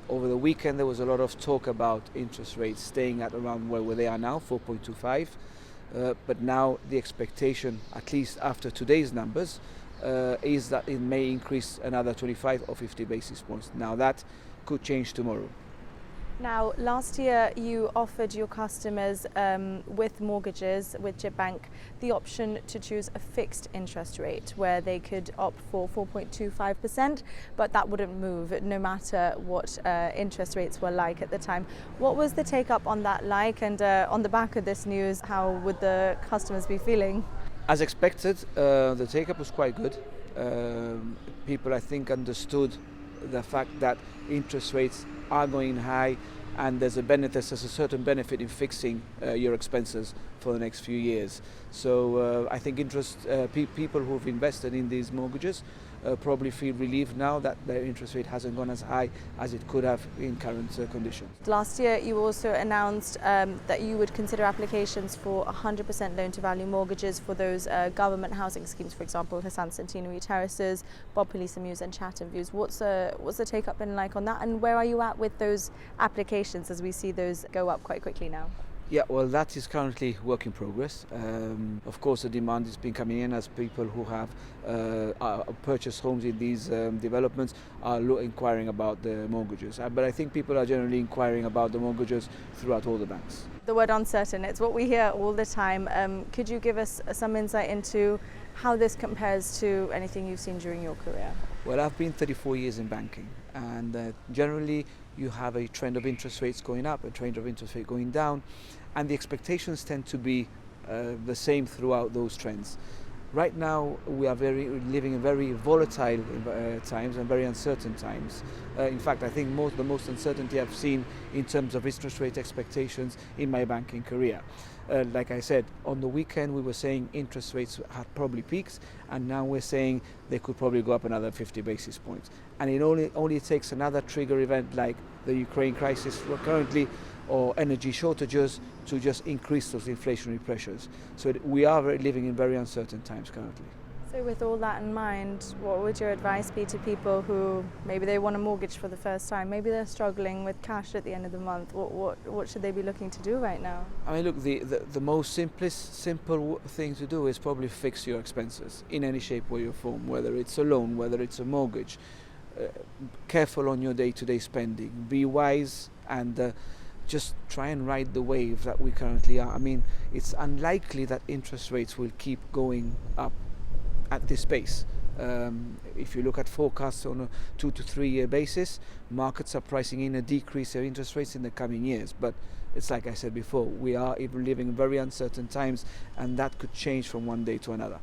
Over the weekend there was a lot of talk about interest rates staying at around where they are now, 4.25. But now the expectation, at least after today's numbers, is that it may increase another 25 or 50 basis points. Now that could change tomorrow. Now, last year you offered your customers with mortgages with Gib Bank the option to choose a fixed interest rate where they could opt for 4.25%, but that wouldn't move no matter what interest rates were like at the time. What was the take up on that like, and on the back of this news, how would the customers be feeling? As expected, the take up was quite good. People, I think, understood the fact that interest rates are going high, and there's a certain benefit in fixing your expenses for the next few years. So I think people who've invested in these mortgages probably feel relieved now that their interest rate hasn't gone as high as it could have in current conditions. Last year you also announced that you would consider applications for 100% loan-to-value mortgages for those government housing schemes, for example, Hassan Centenary Terraces, Bob Police Mews and Chatham Views. What's the take-up been like on that, and where are you at with those applications as we see those go up quite quickly now? Yeah, well, that is currently work in progress. Of course, the demand has been coming in as people who have purchased homes in these developments are inquiring about the mortgages. But I think people are generally inquiring about the mortgages throughout all the banks. The word uncertain, it's what we hear all the time. Could you give us some insight into how this compares to anything you've seen during your career? Well, I've been 34 years in banking, and generally you have a trend of interest rates going up, a trend of interest rate going down, and the expectations tend to be the same throughout those trends. Right now we are living in very volatile times and very uncertain times. In fact, I think the most uncertainty I've seen in terms of interest rate expectations in my banking career. Like I said, on the weekend we were saying interest rates had probably peaked, and now we're saying they could probably go up another 50 basis points. And it only takes another trigger event like the Ukraine crisis currently, or energy shortages, to just increase those inflationary pressures. So we are living in very uncertain times currently. So with all that in mind, what would your advice be to people who maybe they want a mortgage for the first time, maybe they're struggling with cash at the end of the month? What should they be looking to do right now? I mean, look, the most simple thing to do is probably fix your expenses in any shape, way or form, whether it's a loan, whether it's a mortgage. Careful on your day-to-day spending, be wise, and just try and ride the wave that we currently are. I mean, it's unlikely that interest rates will keep going up at this pace. If you look at forecasts on a 2 to 3 year basis, markets are pricing in a decrease of interest rates in the coming years. But it's like I said before, we are living in very uncertain times, and that could change from one day to another.